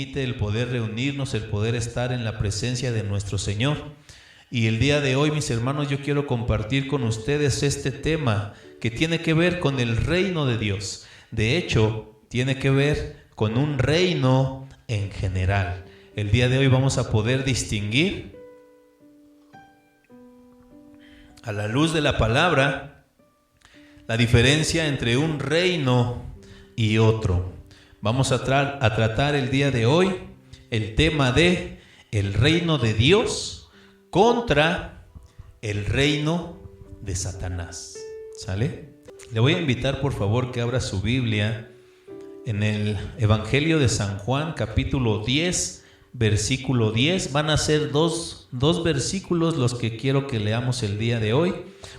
permite el poder reunirnos, el poder estar en la presencia de nuestro Señor. Y el día de hoy, mis hermanos, yo quiero compartir con ustedes este tema que tiene que ver con el reino de Dios. De hecho, tiene que ver con un reino en general. El día de hoy vamos a poder distinguir, a la luz de la palabra, la diferencia entre un reino y otro. Vamos a tratar el día de hoy el tema de el reino de Dios contra el reino de Satanás. ¿Sale? Le voy a invitar, por favor, que abra su Biblia en el Evangelio de San Juan, capítulo 10, versículo 10. Van a ser dos versículos los que quiero que leamos el día de hoy.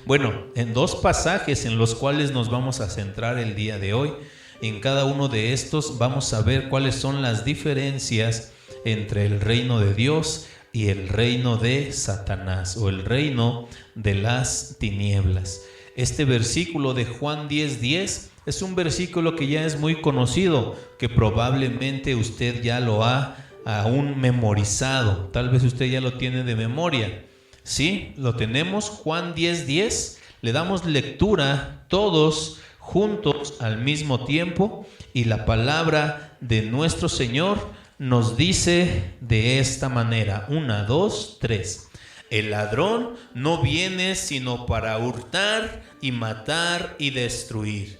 Bueno, en dos pasajes en los cuales nos vamos a centrar el día de hoy. En cada uno de estos vamos a ver cuáles son las diferencias entre el reino de Dios y el reino de Satanás, o el reino de las tinieblas. Este versículo de Juan 10:10 es un versículo que ya es muy conocido, que probablemente usted ya lo ha aún memorizado. Tal vez usted ya lo tiene de memoria. Sí, lo tenemos, Juan 10:10. Le damos lectura todos juntos al mismo tiempo, y la palabra de nuestro Señor nos dice de esta manera: 1, 2, 3. El ladrón no viene sino para hurtar y matar y destruir.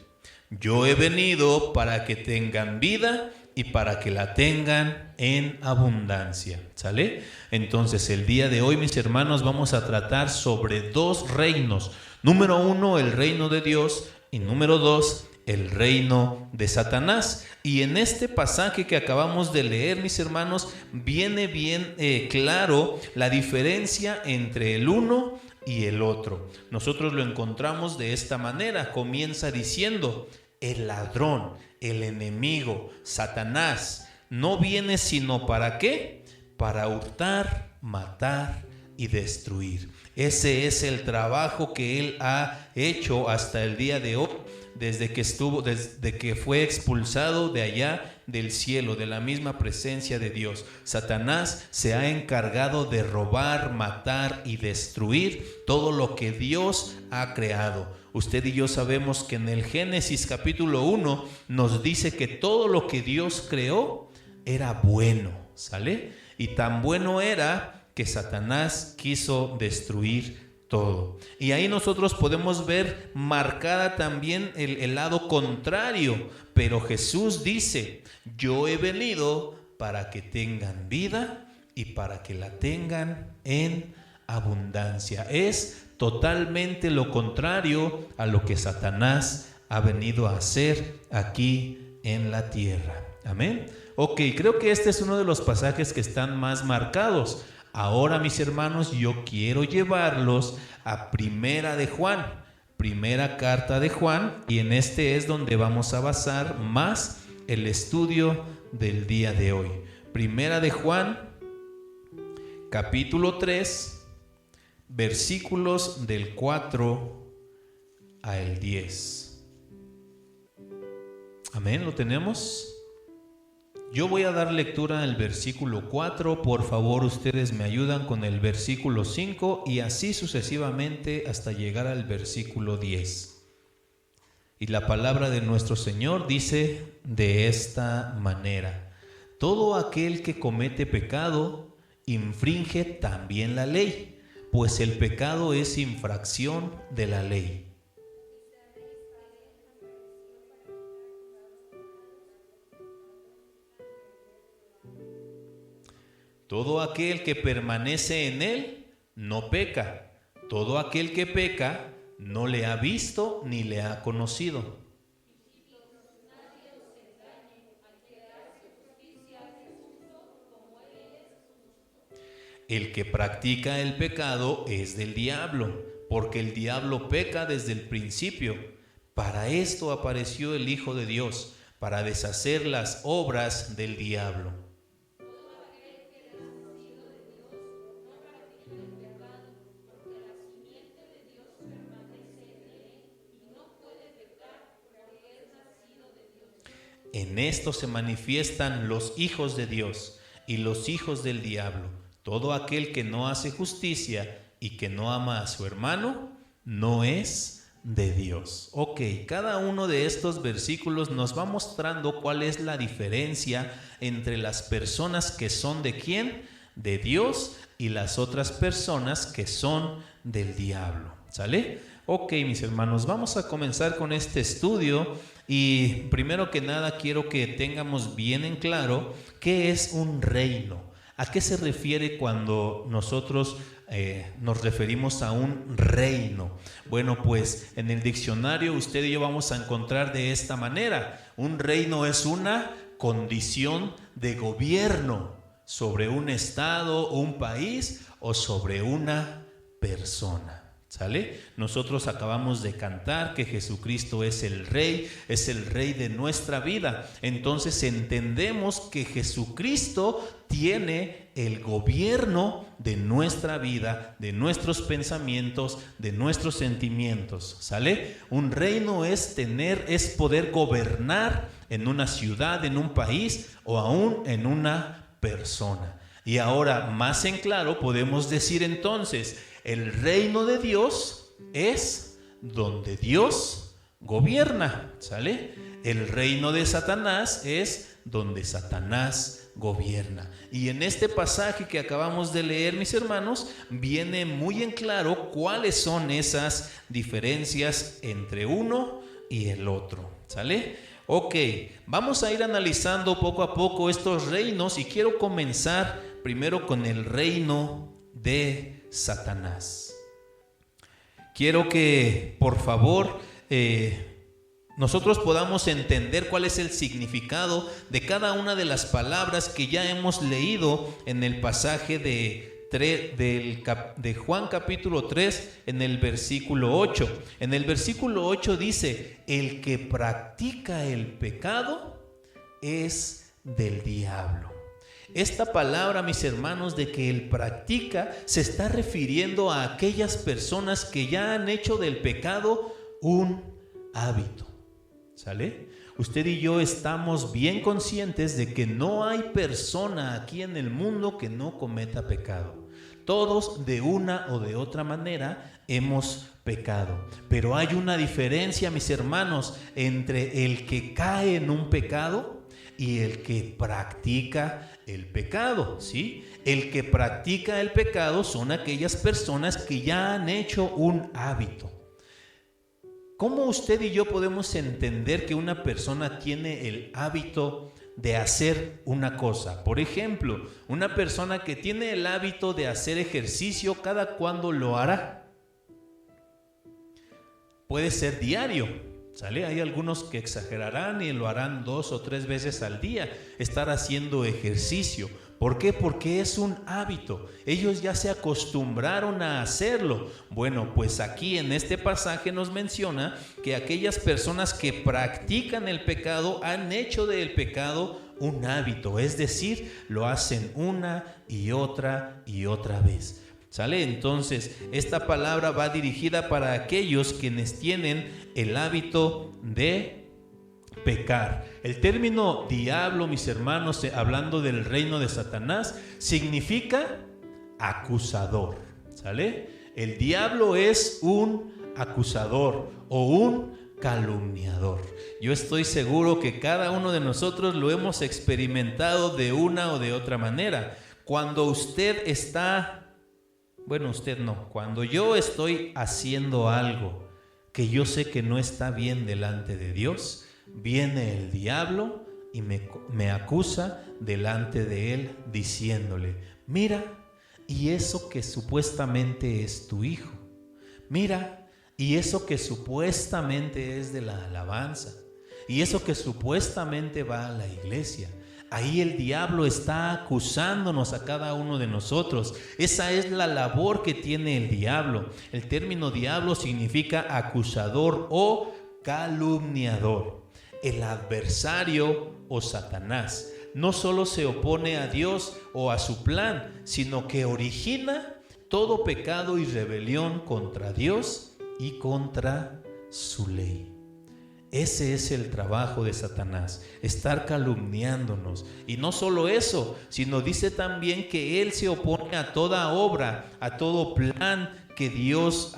Yo he venido para que tengan vida y para que la tengan en abundancia. ¿Sale? Entonces, el día de hoy, mis hermanos, vamos a tratar sobre dos reinos. Número 1, el reino de Dios, y número 2, el reino de Satanás. Y en este pasaje que acabamos de leer, mis hermanos, viene bien claro la diferencia entre el uno y el otro. Nosotros lo encontramos de esta manera. Comienza diciendo: el ladrón, el enemigo, Satanás, no viene sino ¿para qué? Para hurtar, matar y destruir. Ese es el trabajo que él ha hecho hasta el día de hoy, desde que fue expulsado de allá del cielo, de la misma presencia de Dios. Satanás se ha encargado de robar, matar y destruir todo lo que Dios ha creado. Usted y yo sabemos que en el Génesis capítulo 1 nos dice que todo lo que Dios creó era bueno, ¿sale? Y tan bueno era que Satanás quiso destruir todo. Y ahí nosotros podemos ver marcada también el lado contrario. Pero Jesús dice: yo he venido para que tengan vida y para que la tengan en abundancia. Es totalmente lo contrario a lo que Satanás ha venido a hacer aquí en la tierra. Amén. Ok, creo que este es uno de los pasajes que están más marcados. Ahora, mis hermanos, yo quiero llevarlos a Primera de Juan, primera carta de Juan, y en este es donde vamos a basar más el estudio del día de hoy. Primera de Juan, capítulo 3, versículos del 4 al 10. Amén, ¿lo tenemos? Yo voy a dar lectura al versículo 4, por favor ustedes me ayudan con el versículo 5 y así sucesivamente hasta llegar al versículo 10. Y la palabra de nuestro Señor dice de esta manera: todo aquel que comete pecado infringe también la ley, pues el pecado es infracción de la ley. Todo aquel que permanece en él no peca. Todo aquel que peca no le ha visto ni le ha conocido. El que practica el pecado es del diablo, porque el diablo peca desde el principio. Para esto apareció el Hijo de Dios, para deshacer las obras del diablo. En esto se manifiestan los hijos de Dios y los hijos del diablo. Todo aquel que no hace justicia y que no ama a su hermano, no es de Dios. Ok, cada uno de estos versículos nos va mostrando cuál es la diferencia entre las personas que son de ¿quién? De Dios, y las otras personas que son del diablo. ¿Sale? Ok, mis hermanos, vamos a comenzar con este estudio y primero que nada quiero que tengamos bien en claro qué es un reino. ¿A qué se refiere cuando nosotros nos referimos a un reino? Bueno, pues en el diccionario usted y yo vamos a encontrar de esta manera. Un reino es una condición de gobierno sobre un estado, un país o sobre una persona. ¿Sale? Nosotros acabamos de cantar que Jesucristo es el Rey de nuestra vida. Entonces entendemos que Jesucristo tiene el gobierno de nuestra vida, de nuestros pensamientos, de nuestros sentimientos. ¿Sale? Un reino es poder gobernar en una ciudad, en un país o aún en una persona. Y ahora, más en claro, podemos decir entonces, el reino de Dios es donde Dios gobierna, ¿sale? El reino de Satanás es donde Satanás gobierna. Y en este pasaje que acabamos de leer, mis hermanos, viene muy en claro cuáles son esas diferencias entre uno y el otro, ¿sale? Ok, vamos a ir analizando poco a poco estos reinos y quiero comenzar primero con el reino de Satanás. Quiero que, por favor, nosotros podamos entender cuál es el significado de cada una de las palabras que ya hemos leído en el pasaje de Juan capítulo 3 en el versículo 8. En el versículo 8 dice: el que practica el pecado es del diablo. Esta palabra, mis hermanos, de que él practica, se está refiriendo a aquellas personas que ya han hecho del pecado un hábito. ¿Sale? Usted y yo estamos bien conscientes de que no hay persona aquí en el mundo que no cometa pecado. Todos de una o de otra manera hemos pecado. Pero hay una diferencia, mis hermanos, entre el que cae en un pecado y el que practica el pecado, ¿sí? El que practica el pecado son aquellas personas que ya han hecho un hábito. ¿Cómo usted y yo podemos entender que una persona tiene el hábito de hacer una cosa? Por ejemplo, una persona que tiene el hábito de hacer ejercicio, ¿cada cuándo lo hará? Puede ser diario, ¿sale? Hay algunos que exagerarán y lo harán 2 o 3 veces al día, estar haciendo ejercicio. ¿Por qué? Porque es un hábito. Ellos ya se acostumbraron a hacerlo. Bueno, pues aquí en este pasaje nos menciona que aquellas personas que practican el pecado han hecho del pecado un hábito, es decir, lo hacen una y otra vez. ¿Sale? Entonces, esta palabra va dirigida para aquellos quienes tienen el hábito de pecar. El término diablo, mis hermanos, hablando del reino de Satanás, significa acusador. ¿Sale? El diablo es un acusador o un calumniador. Yo estoy seguro que cada uno de nosotros lo hemos experimentado de una o de otra manera. Cuando usted está, bueno, usted no, cuando yo estoy haciendo algo que yo sé que no está bien delante de Dios, viene el diablo y me acusa delante de él diciéndole: mira, y eso que supuestamente es tu hijo, mira, y eso que supuestamente es de la alabanza, y eso que supuestamente va a la iglesia. Ahí el diablo está acusándonos a cada uno de nosotros. Esa es la labor que tiene el diablo. El término diablo significa acusador o calumniador. El adversario o Satanás no solo se opone a Dios o a su plan, sino que origina todo pecado y rebelión contra Dios y contra su ley. Ese es el trabajo de Satanás, estar calumniándonos. Y no solo eso, sino dice también que él se opone a toda obra, a todo plan que Dios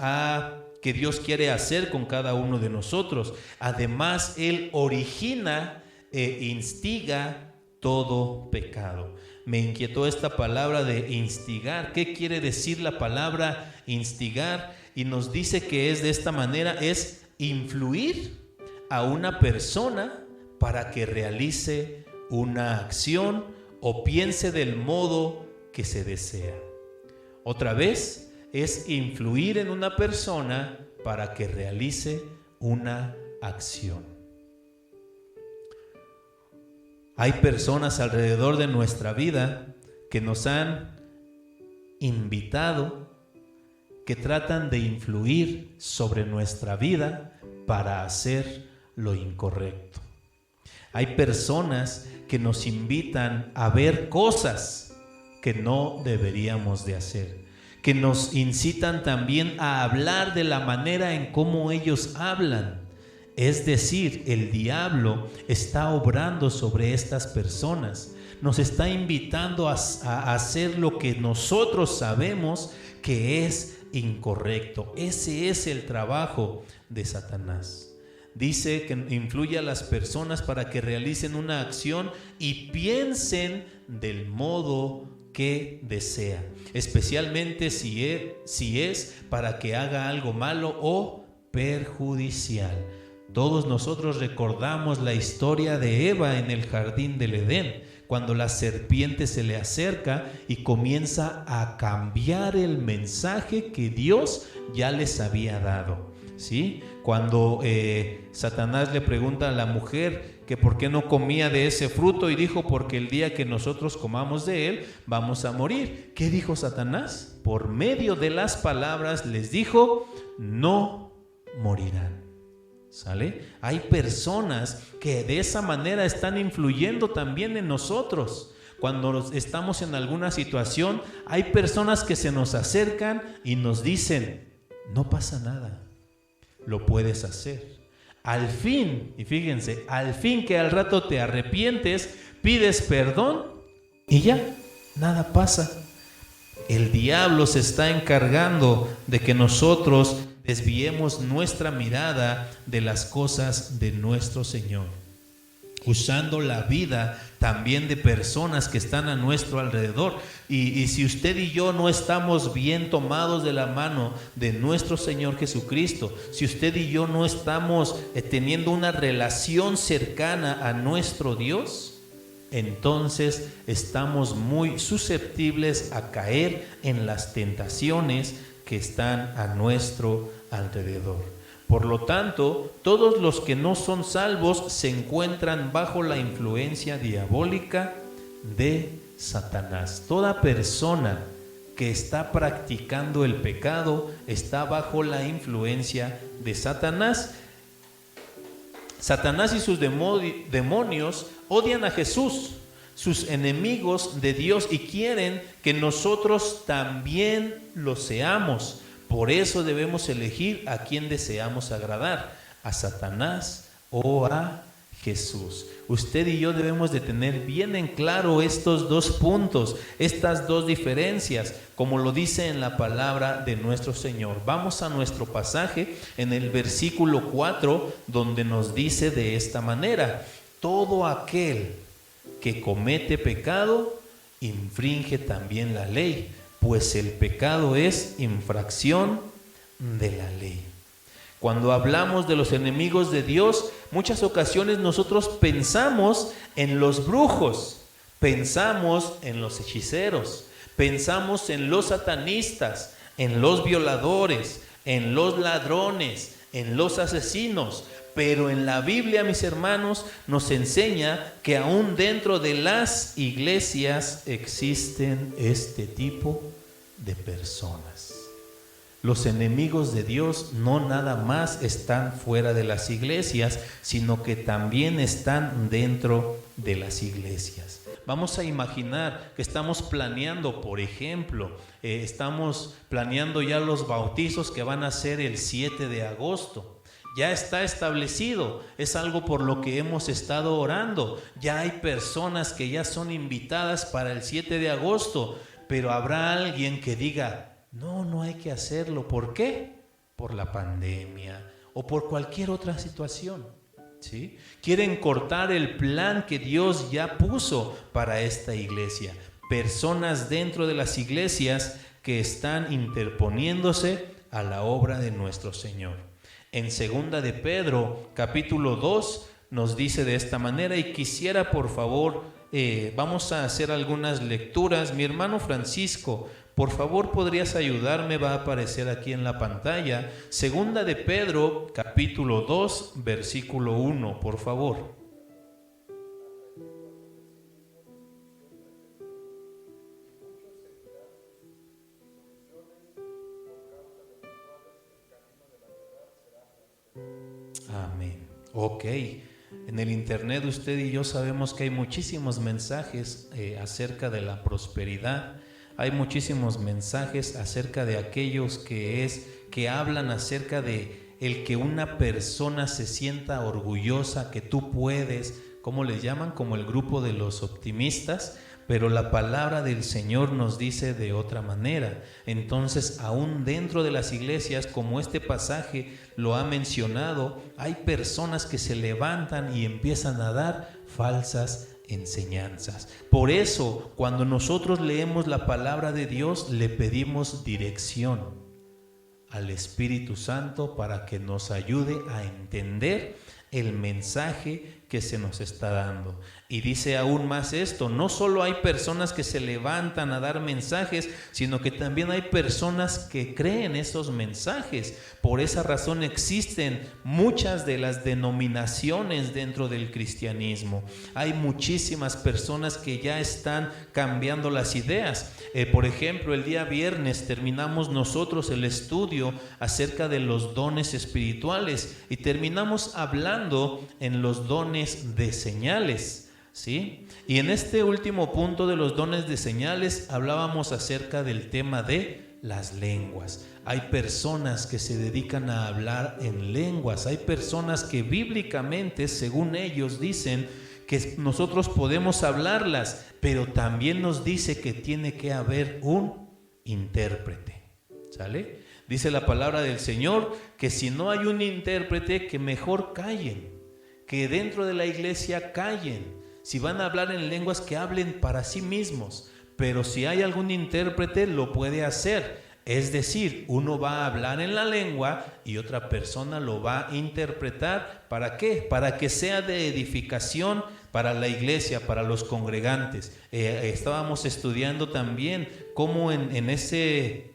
quiere hacer con cada uno de nosotros. Además, él origina e instiga todo pecado. Me inquietó esta palabra de instigar. ¿Qué quiere decir la palabra instigar? Y nos dice que es de esta manera, es influir a una persona para que realice una acción o piense del modo que se desea. Otra vez, es influir en una persona para que realice una acción. Hay personas alrededor de nuestra vida que nos han invitado, que tratan de influir sobre nuestra vida para hacer lo incorrecto. Hay personas que nos invitan a ver cosas que no deberíamos de hacer, que nos incitan también a hablar de la manera en cómo ellos hablan. Es decir, el diablo está obrando sobre estas personas, nos está invitando a hacer lo que nosotros sabemos que es incorrecto. Ese es el trabajo de Satanás. Dice que influye a las personas para que realicen una acción y piensen del modo que desea, especialmente si es para que haga algo malo o perjudicial. Todos nosotros recordamos la historia de Eva en el jardín del Edén, cuando la serpiente se le acerca y comienza a cambiar el mensaje que Dios ya les había dado. ¿Sí? Cuando Satanás le pregunta a la mujer que por qué no comía de ese fruto y dijo, porque el día que nosotros comamos de él vamos a morir. ¿Qué dijo Satanás? Por medio de las palabras les dijo, no morirán. ¿Sale? Hay personas que de esa manera están influyendo también en nosotros. Cuando estamos en alguna situación, hay personas que se nos acercan y nos dicen, no pasa nada, lo puedes hacer. Al fin, y fíjense, al fin que al rato te arrepientes, pides perdón y ya, nada pasa. El diablo se está encargando de que nosotros desviemos nuestra mirada de las cosas de nuestro Señor, usando la vida también de personas que están a nuestro alrededor. Y si usted y yo no estamos bien tomados de la mano de nuestro Señor Jesucristo, si usted y yo no estamos teniendo una relación cercana a nuestro Dios, entonces estamos muy susceptibles a caer en las tentaciones que están a nuestro alrededor. Por lo tanto, todos los que no son salvos se encuentran bajo la influencia diabólica de Satanás. Toda persona que está practicando el pecado está bajo la influencia de Satanás. Satanás y sus demonios odian a Jesús, sus enemigos de Dios, y quieren que nosotros también lo seamos. Por eso debemos elegir a quién deseamos agradar, a Satanás o a Jesús. Usted y yo debemos de tener bien en claro estos dos puntos, estas dos diferencias, como lo dice en la palabra de nuestro Señor. Vamos a nuestro pasaje en el versículo 4, donde nos dice de esta manera: todo aquel que comete pecado infringe también la ley, pues el pecado es infracción de la ley. Cuando hablamos de los enemigos de Dios, muchas ocasiones nosotros pensamos en los brujos, pensamos en los hechiceros, pensamos en los satanistas, en los violadores, en los ladrones, en los asesinos. Pero en la Biblia, mis hermanos, nos enseña que aún dentro de las iglesias existen este tipo de personas. Los enemigos de Dios no nada más están fuera de las iglesias, sino que también están dentro de las iglesias. Vamos a imaginar que estamos planeando, por ejemplo, estamos planeando ya los bautizos que van a ser el 7 de agosto. ya está establecido, es algo por lo que hemos estado orando. Ya hay personas que ya son invitadas para el 7 de agosto, pero habrá alguien que diga, no hay que hacerlo. ¿Por qué? Por la pandemia o por cualquier otra situación, ¿sí? Quieren cortar el plan que Dios ya puso para esta iglesia. Personas dentro de las iglesias que están interponiéndose a la obra de nuestro Señor. En 2 de Pedro, capítulo 2, nos dice de esta manera, y quisiera por favor, vamos a hacer algunas lecturas. Mi hermano Francisco, por favor, ¿podrías ayudarme? Va a aparecer aquí en la pantalla. 2 de Pedro, capítulo 2, versículo 1, por favor. Amén. Ok. En el internet usted y yo sabemos que hay muchísimos mensajes acerca de la prosperidad. Hay muchísimos mensajes acerca de aquellos que hablan acerca de el que una persona se sienta orgullosa, que tú puedes, ¿cómo les llaman? Como el grupo de los optimistas. Pero la palabra del Señor nos dice de otra manera. Entonces, aún dentro de las iglesias, como este pasaje lo ha mencionado, hay personas que se levantan y empiezan a dar falsas enseñanzas. Por eso, cuando nosotros leemos la palabra de Dios, le pedimos dirección al Espíritu Santo para que nos ayude a entender el mensaje que se nos está dando. Y dice aún más esto, no solo hay personas que se levantan a dar mensajes, sino que también hay personas que creen esos mensajes. Por esa razón existen muchas de las denominaciones dentro del cristianismo. Hay muchísimas personas que ya están cambiando las ideas. Por ejemplo, el día viernes terminamos nosotros el estudio acerca de los dones espirituales y terminamos hablando en los dones de señales, ¿sí? Y en este último punto de los dones de señales hablábamos acerca del tema de las lenguas. Hay personas que se dedican a hablar en lenguas. Hay personas que bíblicamente, según ellos, dicen que nosotros podemos hablarlas, pero también nos dice que tiene que haber un intérprete, ¿sale? Dice la palabra del Señor que si no hay un intérprete, que mejor callen, que dentro de la iglesia callen. Si van a hablar en lenguas, que hablen para sí mismos, pero si hay algún intérprete, lo puede hacer. Es decir, uno va a hablar en la lengua y otra persona lo va a interpretar. ¿Para qué? Para que sea de edificación para la iglesia, para los congregantes. Estábamos estudiando también cómo en ese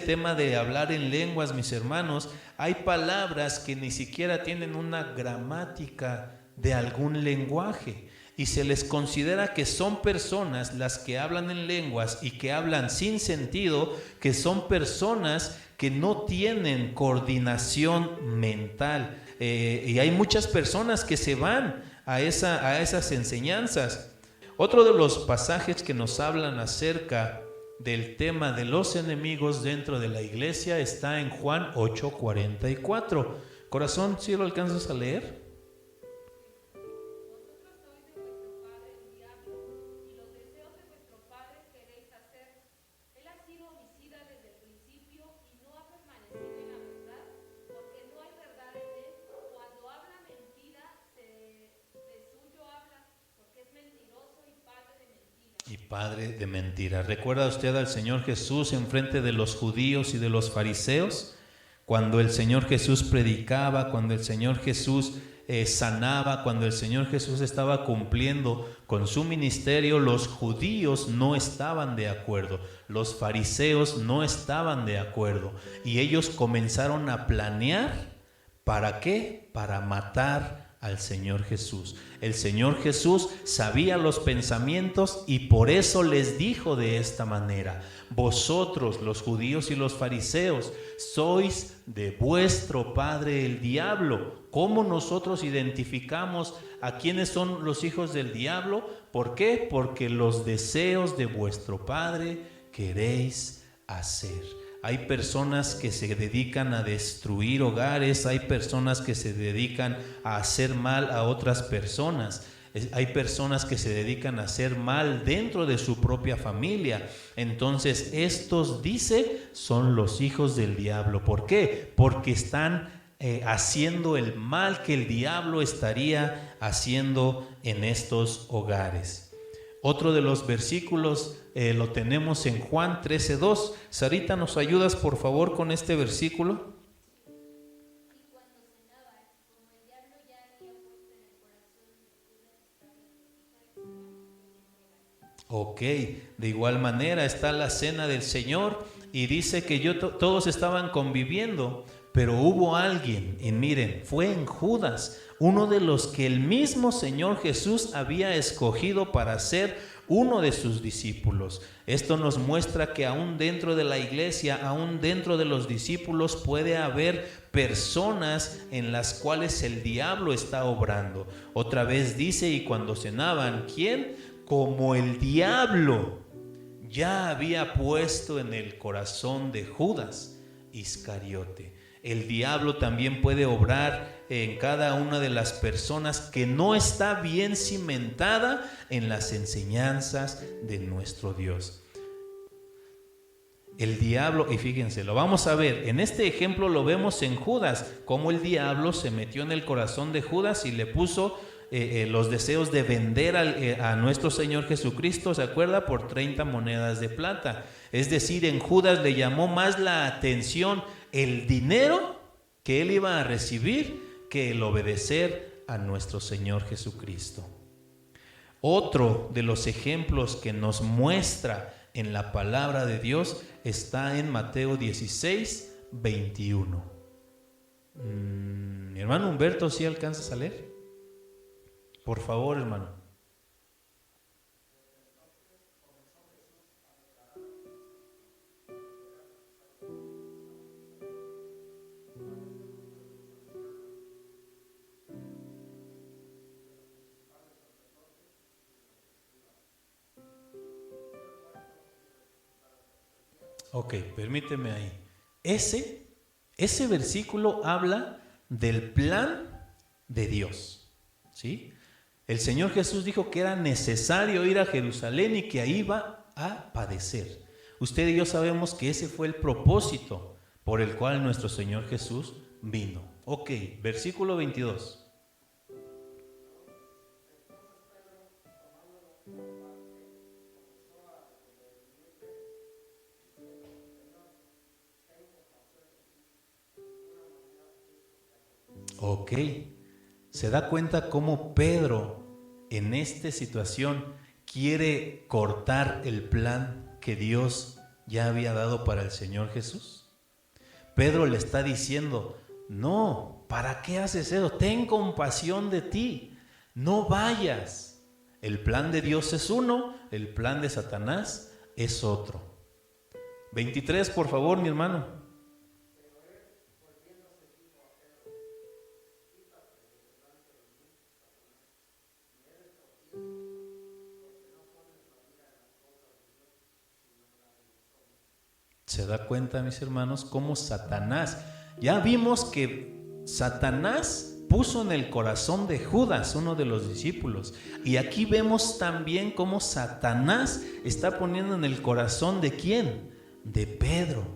tema de hablar en lenguas, mis hermanos, hay palabras que ni siquiera tienen una gramática de algún lenguaje y se les considera que son personas las que hablan en lenguas y que hablan sin sentido, que son personas que no tienen coordinación mental. Y hay muchas personas que se van a esas enseñanzas. Otro de los pasajes que nos hablan acerca del tema de los enemigos dentro de la iglesia está en Juan 8:44. Corazón, ¿sí lo alcanzas a leer? Y padre de mentira. ¿Recuerda usted al Señor Jesús en frente de los judíos y de los fariseos? Cuando el Señor Jesús predicaba, cuando el Señor Jesús sanaba, cuando el Señor Jesús estaba cumpliendo con su ministerio, los judíos no estaban de acuerdo, los fariseos no estaban de acuerdo, y ellos comenzaron a planear. ¿Para qué? Para matar al Señor Jesús. El Señor Jesús sabía los pensamientos y por eso les dijo de esta manera: vosotros, los judíos y los fariseos, sois de vuestro padre el diablo. ¿Cómo nosotros identificamos a quiénes son los hijos del diablo? ¿Por qué? Porque los deseos de vuestro padre queréis hacer. Hay personas que se dedican a destruir hogares, hay personas que se dedican a hacer mal a otras personas. Hay personas que se dedican a hacer mal dentro de su propia familia. Entonces estos, dice, son los hijos del diablo. ¿Por qué? Porque están haciendo el mal que el diablo estaría haciendo en estos hogares. Otro de los versículos lo tenemos en Juan 13:2. Sarita, ¿nos ayudas por favor con este versículo? Ok, de igual manera está la cena del Señor y dice que todos estaban conviviendo, pero hubo alguien, y miren, fue en Judas, uno de los que el mismo Señor Jesús había escogido para ser uno de sus discípulos. Esto nos muestra que aún dentro de la iglesia, aún dentro de los discípulos, puede haber personas en las cuales el diablo está obrando. Otra vez dice, y cuando cenaban, ¿quién? Como el diablo ya había puesto en el corazón de Judas Iscariote. El diablo también puede obrar en cada una de las personas que no está bien cimentada en las enseñanzas de nuestro Dios. El diablo, y fíjense, lo vamos a ver, en este ejemplo lo vemos en Judas, cómo el diablo se metió en el corazón de Judas y le puso los deseos de vender a nuestro Señor Jesucristo, ¿se acuerda? Por 30 monedas de plata. Es decir, en Judas le llamó más la atención el dinero que él iba a recibir que el obedecer a nuestro Señor Jesucristo. Otro de los ejemplos que nos muestra en la palabra de Dios está en Mateo 16:21. Mi hermano Humberto, ¿sí alcanzas a leer? Por favor, hermano. Ok, permíteme ahí. Ese versículo habla del plan de Dios, ¿sí? El Señor Jesús dijo que era necesario ir a Jerusalén y que ahí iba a padecer. Usted y yo sabemos que ese fue el propósito por el cual nuestro Señor Jesús vino. Ok, versículo 22. Ok, se da cuenta cómo Pedro en esta situación quiere cortar el plan que Dios ya había dado para el Señor Jesús. Pedro le está diciendo, no, ¿para qué haces eso? Ten compasión de ti, no vayas. El plan de Dios es uno, el plan de Satanás es otro. 23, por favor, mi hermano. ¿Se da cuenta, mis hermanos, cómo Satanás? Ya vimos que Satanás puso en el corazón de Judas, uno de los discípulos. Y aquí vemos también cómo Satanás está poniendo en el corazón de ¿quién? De Pedro.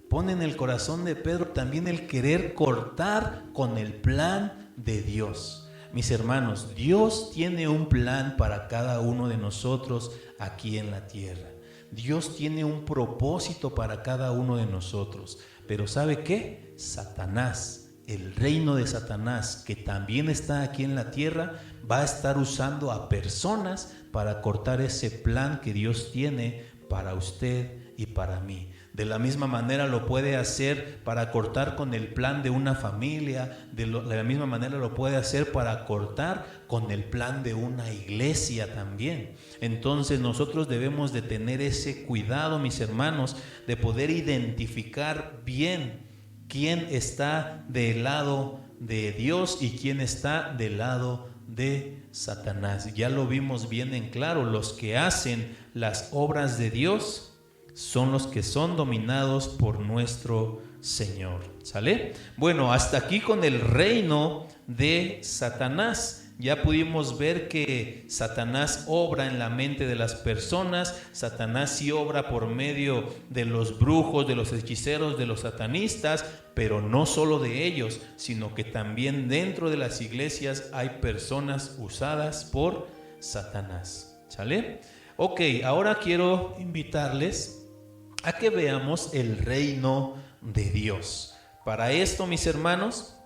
Pone en el corazón de Pedro también el querer cortar con el plan de Dios. Mis hermanos, Dios tiene un plan para cada uno de nosotros aquí en la tierra. Dios tiene un propósito para cada uno de nosotros. Pero ¿sabe qué? Satanás, el reino de Satanás, que también está aquí en la tierra, va a estar usando a personas para cortar ese plan que Dios tiene para usted y para mí. De la misma manera lo puede hacer para cortar con el plan de una familia, de la misma manera lo puede hacer para cortar con el plan de una iglesia también. Entonces nosotros debemos de tener ese cuidado, mis hermanos, de poder identificar bien quién está del lado de Dios y quién está del lado de Satanás. Ya lo vimos bien en claro, los que hacen las obras de Dios son los que son dominados por nuestro Señor. ¿Sale? Bueno, hasta aquí con el reino de Satanás. Ya pudimos ver que Satanás obra en la mente de las personas. Satanás sí obra por medio de los brujos, de los hechiceros, de los satanistas, pero no solo de ellos, sino que también dentro de las iglesias hay personas usadas por Satanás. ¿Sale? Ok, ahora quiero invitarles a que veamos el reino de Dios. Para esto, mis hermanos,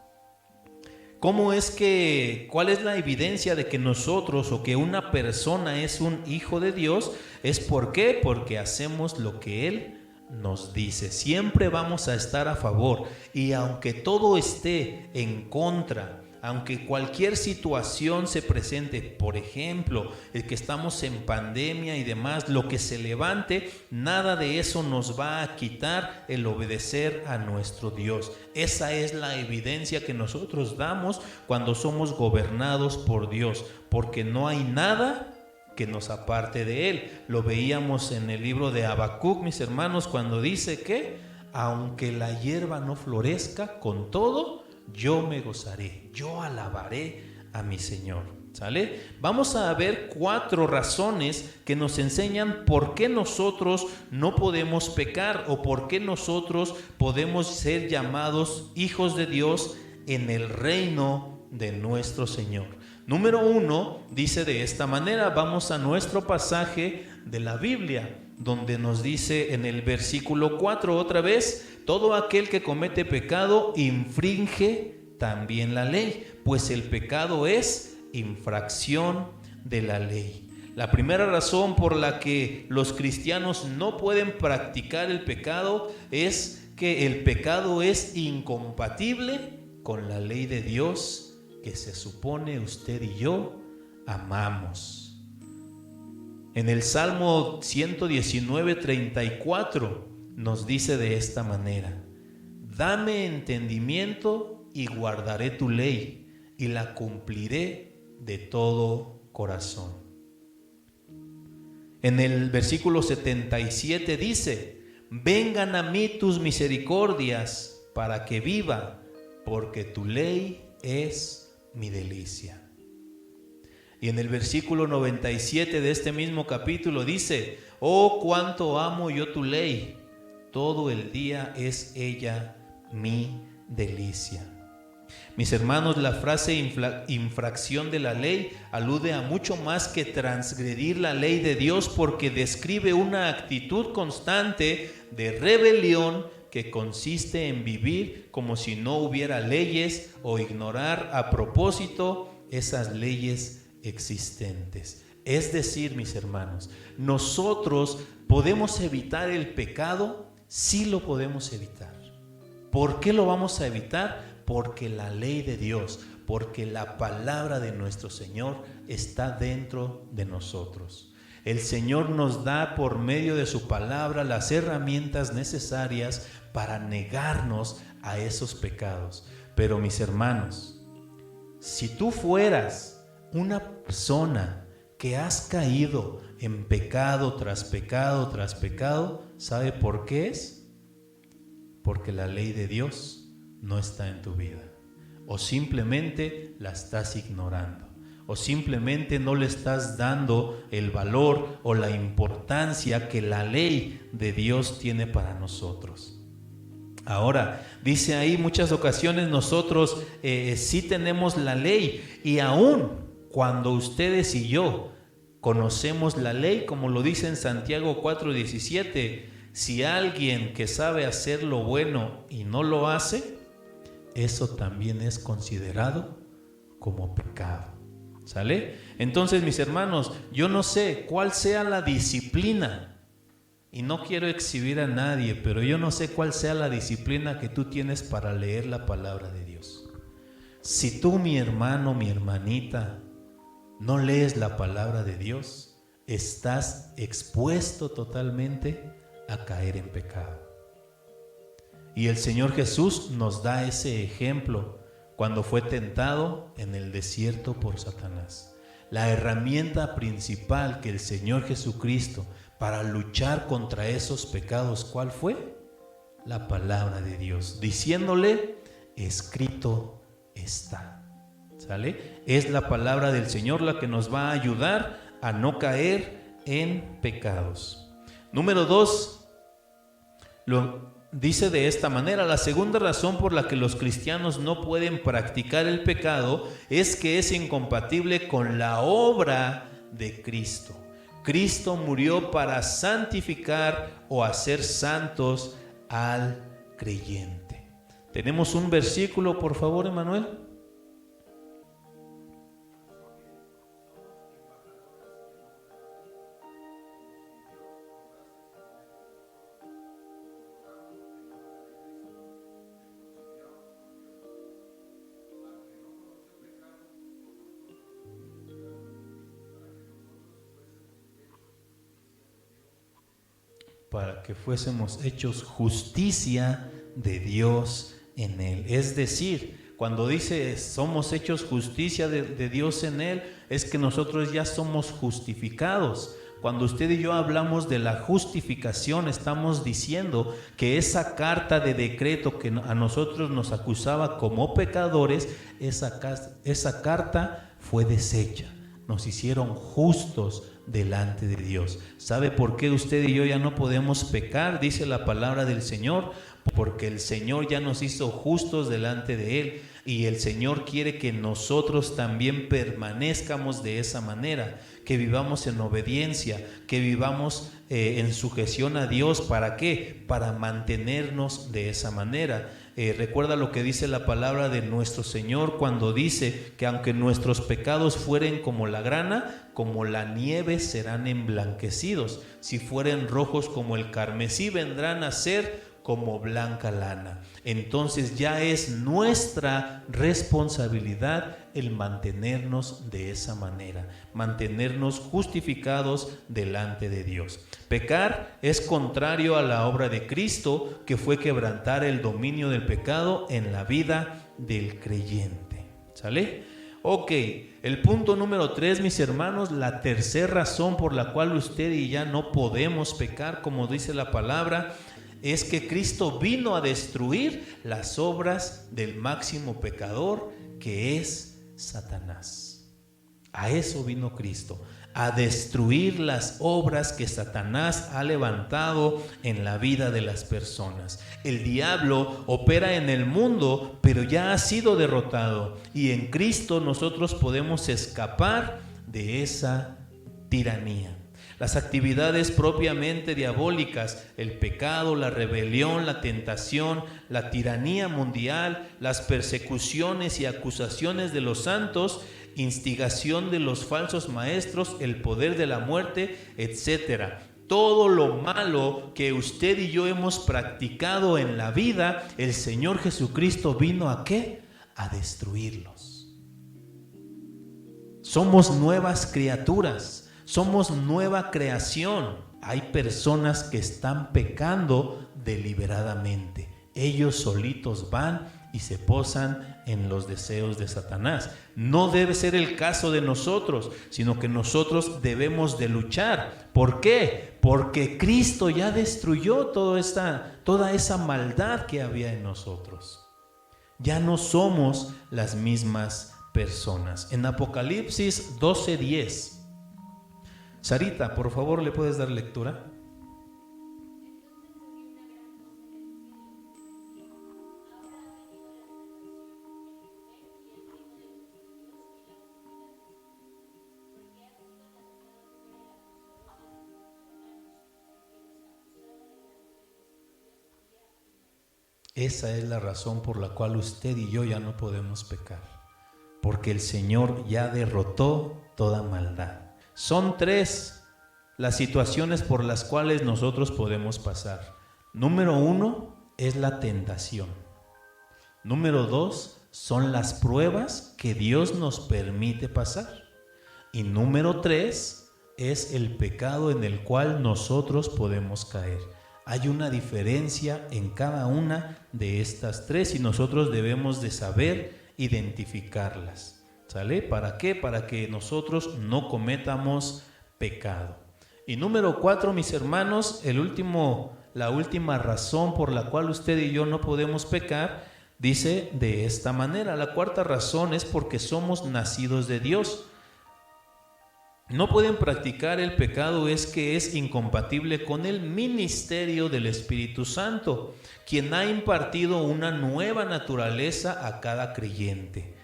¿cuál es la evidencia de que nosotros o que una persona es un hijo de Dios? ¿Es por qué? Porque hacemos lo que Él nos dice. Siempre vamos a estar a favor, y aunque todo esté en contra, aunque cualquier situación se presente, por ejemplo, el que estamos en pandemia y demás, lo que se levante, nada de eso nos va a quitar el obedecer a nuestro Dios. Esa es la evidencia que nosotros damos cuando somos gobernados por Dios, porque no hay nada que nos aparte de Él. Lo veíamos en el libro de Habacuc, mis hermanos, cuando dice que aunque la hierba no florezca, con todo yo me gozaré, yo alabaré a mi Señor. ¿Sale? Vamos a ver 4 razones que nos enseñan por qué nosotros no podemos pecar o por qué nosotros podemos ser llamados hijos de Dios en el reino de nuestro Señor. Número 1 dice de esta manera. Vamos a nuestro pasaje de la Biblia, donde nos dice en el versículo 4 otra vez: todo aquel que comete pecado infringe también la ley, pues el pecado es infracción de la ley. La primera razón por la que los cristianos no pueden practicar el pecado es que el pecado es incompatible con la ley de Dios que se supone usted y yo amamos. En el Salmo 119:34 nos dice de esta manera: dame entendimiento y guardaré tu ley, y la cumpliré de todo corazón. En el versículo 77 dice: vengan a mí tus misericordias para que viva, porque tu ley es mi delicia. Y en el versículo 97 de este mismo capítulo dice: oh, cuánto amo yo tu ley, todo el día es ella mi delicia. Mis hermanos, la frase infracción de la ley alude a mucho más que transgredir la ley de Dios, porque describe una actitud constante de rebelión que consiste en vivir como si no hubiera leyes o ignorar a propósito esas leyes existentes. Es decir, mis hermanos, nosotros podemos evitar el pecado. Sí lo podemos evitar. ¿Por qué lo vamos a evitar? Porque la ley de Dios, porque la palabra de nuestro Señor está dentro de nosotros. El Señor nos da por medio de su palabra las herramientas necesarias para negarnos a esos pecados. Pero mis hermanos, si tú fueras una persona que has caído en pecado tras pecado tras pecado, ¿sabe por qué es? Porque la ley de Dios no está en tu vida, o simplemente la estás ignorando, o simplemente no le estás dando el valor o la importancia que la ley de Dios tiene para nosotros. Ahora, dice ahí, muchas ocasiones nosotros sí tenemos la ley, y aún cuando ustedes y yo conocemos la ley, como lo dice en Santiago 4:17, si alguien que sabe hacer lo bueno y no lo hace, eso también es considerado como pecado. ¿Sale? Entonces, mis hermanos, yo no sé cuál sea la disciplina, y no quiero exhibir a nadie, pero yo no sé cuál sea la disciplina que tú tienes para leer la palabra de Dios. Si tú, mi hermano, mi hermanita, no lees la palabra de Dios, estás expuesto totalmente a caer en pecado. Y el Señor Jesús nos da ese ejemplo cuando fue tentado en el desierto por Satanás. La herramienta principal que el Señor Jesucristo para luchar contra esos pecados. ¿Cuál fue? La palabra de Dios, diciéndole, escrito está. ¿Sale? Es la palabra del Señor la que nos va a ayudar a no caer en pecados. Número 2, lo dice de esta manera: la segunda razón por la que los cristianos no pueden practicar el pecado es que es incompatible con la obra de Cristo. Cristo murió para santificar o hacer santos al creyente. ¿Tenemos un versículo, por favor, Emanuel? Para que fuésemos hechos justicia de Dios en Él. Es decir, cuando dice somos hechos justicia de Dios en Él, es que nosotros ya somos justificados. Cuando usted y yo hablamos de la justificación, estamos diciendo que esa carta de decreto que a nosotros nos acusaba como pecadores, esa carta fue deshecha. Nos hicieron justos delante de Dios. ¿Sabe por qué usted y yo ya no podemos pecar? Dice la palabra del Señor, porque el Señor ya nos hizo justos delante de Él, y el Señor quiere que nosotros también permanezcamos de esa manera, que vivamos en obediencia, que vivamos en sujeción a Dios. ¿Para qué? Para mantenernos de esa manera. Recuerda lo que dice la palabra de nuestro Señor cuando dice que aunque nuestros pecados fueren como la grana, como la nieve serán emblanquecidos. Si fueren rojos como el carmesí, vendrán a ser como blanca lana. Entonces ya es nuestra responsabilidad el mantenernos de esa manera, mantenernos justificados delante de Dios. Pecar es contrario a la obra de Cristo, que fue quebrantar el dominio del pecado en la vida del creyente. ¿Sale? Ok, el punto número 3, mis hermanos, la tercera razón por la cual usted y ya no podemos pecar, como dice la palabra, es que Cristo vino a destruir las obras del máximo pecador, que es Satanás. A eso vino Cristo, a destruir las obras que Satanás ha levantado en la vida de las personas. El diablo opera en el mundo, pero ya ha sido derrotado, y en Cristo nosotros podemos escapar de esa tiranía. Las actividades propiamente diabólicas, el pecado, la rebelión, la tentación, la tiranía mundial, las persecuciones y acusaciones de los santos, instigación de los falsos maestros, el poder de la muerte, etc. Todo lo malo que usted y yo hemos practicado en la vida, el Señor Jesucristo vino ¿a qué? A destruirlos. Somos nuevas criaturas. Somos nueva creación. Hay personas que están pecando deliberadamente. Ellos solitos van y se posan en los deseos de Satanás. No debe ser el caso de nosotros, sino que nosotros debemos de luchar. ¿Por qué? Porque Cristo ya destruyó toda esa maldad que había en nosotros. Ya no somos las mismas personas. En Apocalipsis 12:10. Sarita, por favor, ¿le puedes dar lectura? Esa es la razón por la cual usted y yo ya no podemos pecar, porque el Señor ya derrotó toda maldad. Son 3 las situaciones por las cuales nosotros podemos pasar. Número 1 es la tentación. Número 2 son las pruebas que Dios nos permite pasar. Y número 3 es el pecado en el cual nosotros podemos caer. Hay una diferencia en cada una de estas 3 y nosotros debemos de saber identificarlas. ¿Sale? ¿Para qué? Para que nosotros no cometamos pecado. Y número 4, mis hermanos, la última razón por la cual usted y yo no podemos pecar, dice de esta manera. La cuarta razón es porque somos nacidos de Dios. No pueden practicar el pecado es que es incompatible con el ministerio del Espíritu Santo, quien ha impartido una nueva naturaleza a cada creyente.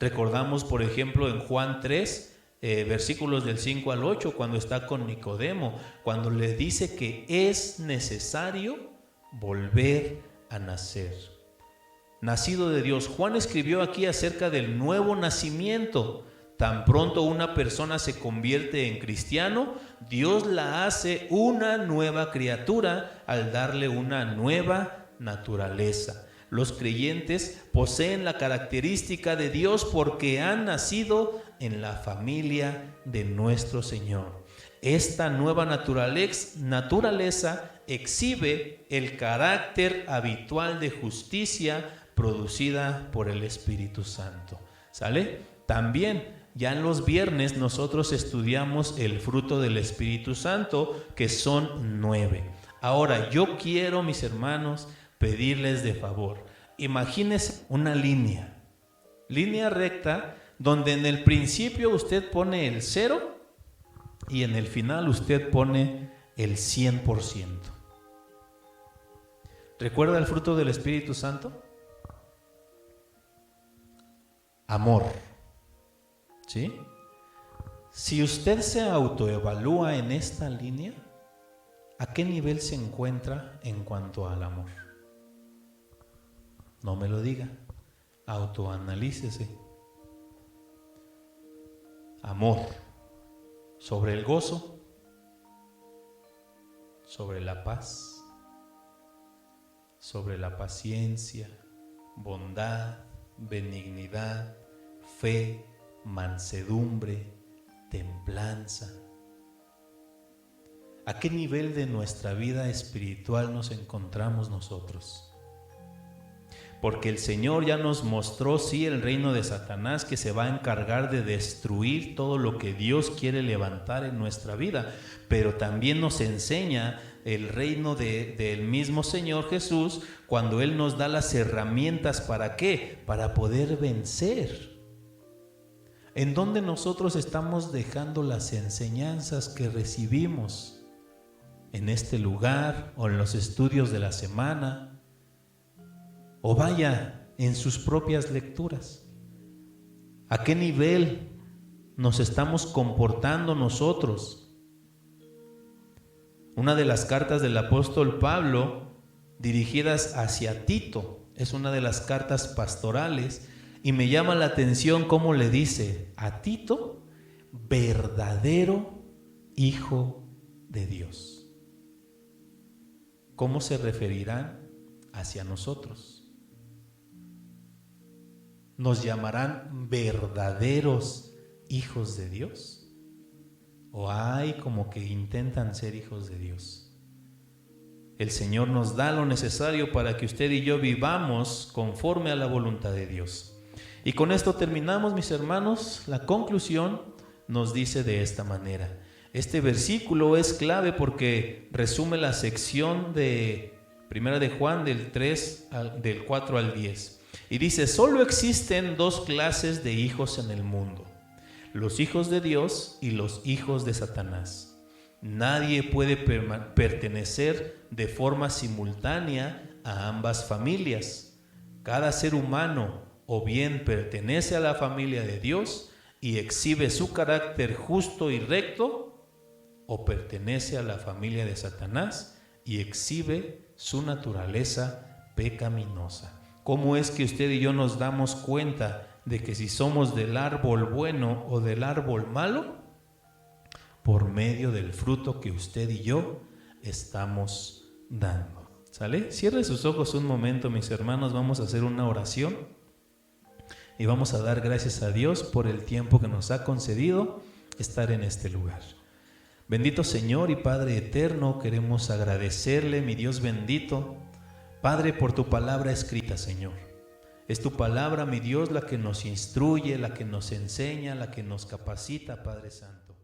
Recordamos, por ejemplo, en Juan 3, versículos del 5 al 8, cuando está con Nicodemo, cuando le dice que es necesario volver a nacer. Nacido de Dios. Juan escribió aquí acerca del nuevo nacimiento. Tan pronto una persona se convierte en cristiano, Dios la hace una nueva criatura al darle una nueva naturaleza. Los creyentes poseen la característica de Dios porque han nacido en la familia de nuestro Señor. Esta nueva naturaleza exhibe el carácter habitual de justicia producida por el Espíritu Santo. ¿Sale? También ya en los viernes nosotros estudiamos el fruto del Espíritu Santo, que son 9. Ahora yo quiero, mis hermanos, pedirles de favor, imagínense una línea recta, donde en el principio usted pone el 0 y en el final usted pone el 100%. ¿Recuerda el fruto del Espíritu Santo? Amor. ¿Sí? Si usted se autoevalúa en esta línea, ¿a qué nivel se encuentra en cuanto al amor? No me lo diga, autoanalícese. Amor, sobre el gozo, sobre la paz, sobre la paciencia, bondad, benignidad, fe, mansedumbre, templanza. ¿A qué nivel de nuestra vida espiritual nos encontramos nosotros? Porque el Señor ya nos mostró, sí, el reino de Satanás, que se va a encargar de destruir todo lo que Dios quiere levantar en nuestra vida, pero también nos enseña el reino del mismo Señor Jesús, cuando Él nos da las herramientas. ¿Para qué? Para poder vencer. ¿En dónde nosotros estamos dejando las enseñanzas que recibimos? ¿En este lugar o en los estudios de la semana? O vaya, en sus propias lecturas. ¿A qué nivel nos estamos comportando nosotros? Una de las cartas del apóstol Pablo, dirigidas hacia Tito, es una de las cartas pastorales, y me llama la atención cómo le dice a Tito, verdadero hijo de Dios. ¿Cómo se referirán hacia nosotros? ¿Nos llamarán verdaderos hijos de Dios? ¿O hay como que intentan ser hijos de Dios? El Señor nos da lo necesario para que usted y yo vivamos conforme a la voluntad de Dios. Y con esto terminamos, mis hermanos. La conclusión nos dice de esta manera. Este versículo es clave porque resume la sección de Primera de Juan del 4 al 10. Y dice, solo existen dos clases de hijos en el mundo, los hijos de Dios y los hijos de Satanás. Nadie puede pertenecer de forma simultánea a ambas familias. Cada ser humano o bien pertenece a la familia de Dios y exhibe su carácter justo y recto, o pertenece a la familia de Satanás y exhibe su naturaleza pecaminosa. ¿Cómo es que usted y yo nos damos cuenta de que si somos del árbol bueno o del árbol malo? Por medio del fruto que usted y yo estamos dando. ¿Sale? Cierre sus ojos un momento, mis hermanos. Vamos a hacer una oración y vamos a dar gracias a Dios por el tiempo que nos ha concedido estar en este lugar. Bendito Señor y Padre eterno, queremos agradecerle, mi Dios bendito, Padre, por tu palabra escrita, Señor. Es tu palabra, mi Dios, la que nos instruye, la que nos enseña, la que nos capacita, Padre Santo.